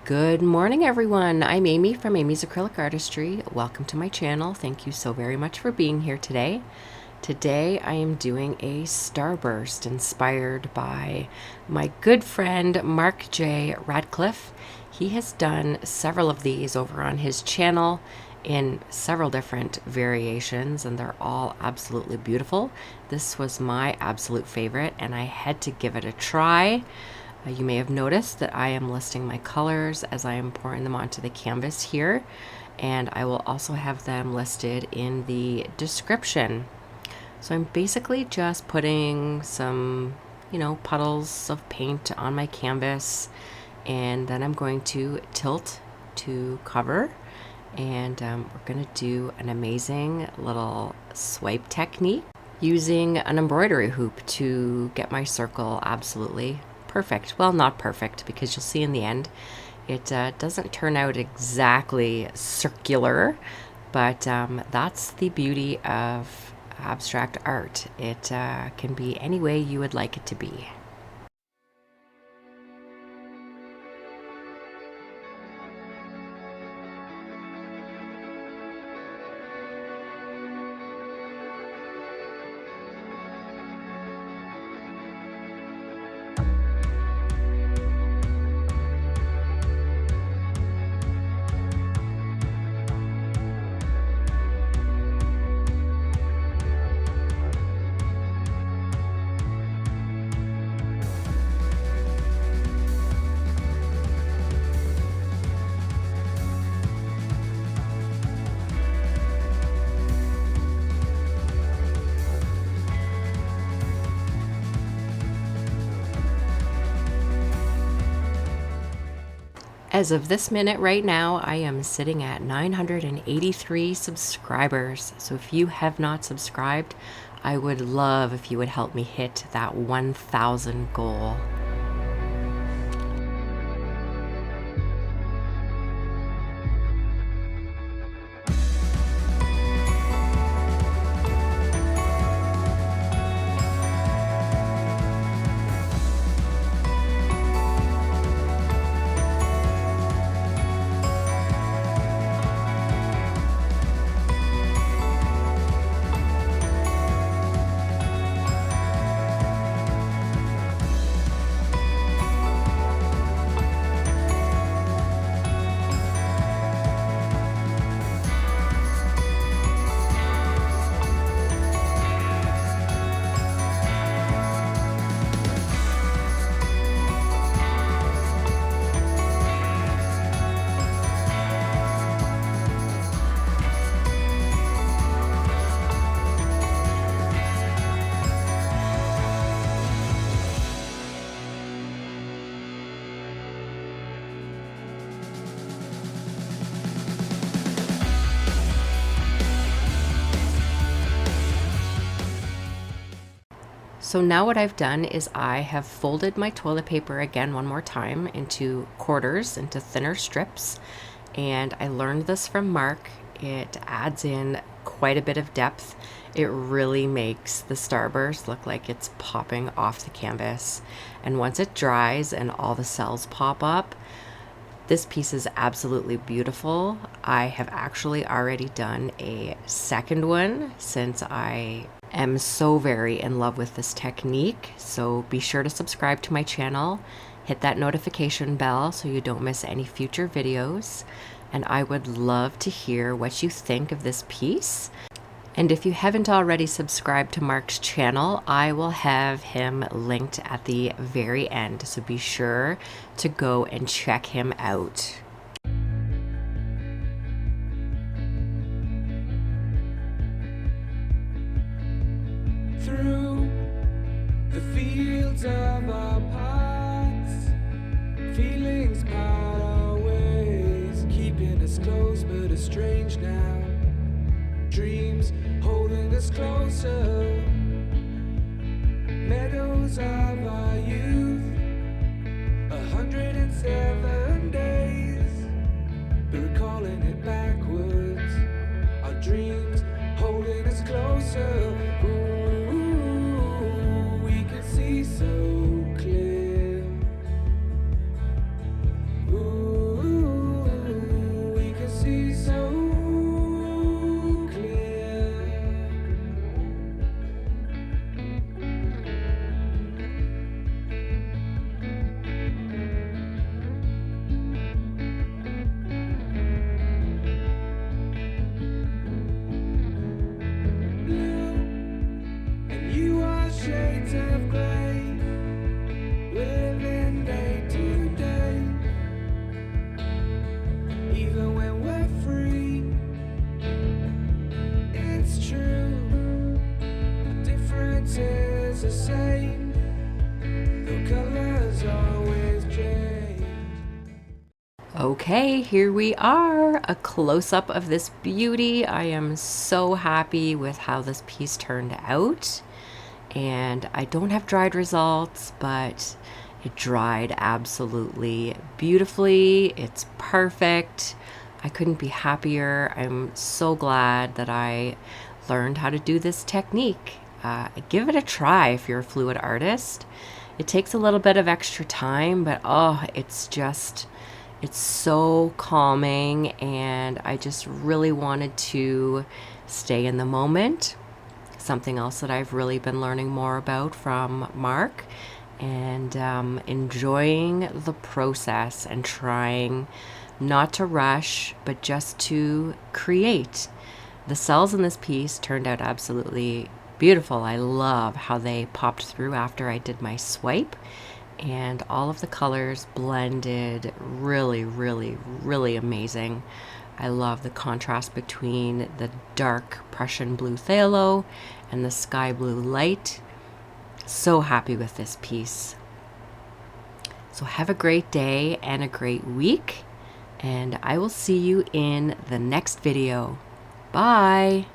Good morning, everyone. I'm Amy from Amy's Acrylic Artistry. Welcome to my channel. Thank you so very much for being here today. Today I am doing a starburst inspired by my good friend Mark J. Radcliffe. He has done several of these over on his channel in several different variations, and they're all absolutely beautiful. This was my absolute favorite, and I had to give it a try. You may have noticed that I am listing my colors as I am pouring them onto the canvas here, and I will also have them listed in the description. So I'm basically just putting some, puddles of paint on my canvas, and then I'm going to tilt to cover, and we're going to do an amazing little swipe technique using an embroidery hoop to get my circle absolutely perfect. Well, not perfect, because you'll see in the end it doesn't turn out exactly circular, but that's the beauty of abstract art. It can be any way you would like it to be. As of this minute right now, I am sitting at 983 subscribers. So if you have not subscribed, I would love if you would help me hit that 1,000 goal. So now what I've done is I have folded my toilet paper again one more time into quarters, into thinner strips, and I learned this from Mark. It adds in quite a bit of depth. It really makes the starburst look like it's popping off the canvas, and once it dries and all the cells pop up, this piece is absolutely beautiful. I have actually already done a second one since I am so very in love with this technique. So be sure to subscribe to my channel, hit that notification bell so you don't miss any future videos, and I would love to hear what you think of this piece. And if you haven't already subscribed to Mark's channel, I will have him linked at the very end, so be sure to go and check him out. Through the fields of our paths, strange now. Dreams holding us closer. Meadows of our youth. 107 days. But recalling it backwards. Our dreams holding us closer. Ooh, we can see so clear. Ooh, we can see so clear. Blue, and you are shades of grey, living day to day. Even when we're free, it's true. The difference is the same, the colors always change. Okay, here we are, a close-up of this beauty. I am so happy with how this piece turned out. And I don't have dried results, but it dried absolutely beautifully. It's perfect. I couldn't be happier. I'm so glad that I learned how to do this technique. Give it a try if you're a fluid artist. It takes a little bit of extra time, but oh, it's so calming, and I just really wanted to stay in the moment. Something else that I've really been learning more about from Mark, and enjoying the process and trying not to rush, but just to create. The cells in this piece turned out absolutely beautiful. I love how they popped through after I did my swipe, and all of the colors blended really, really, really amazing. I love the contrast between the dark Prussian blue phthalo and the sky blue light. So happy with this piece. So have a great day and a great week, and I will see you in the next video. Bye.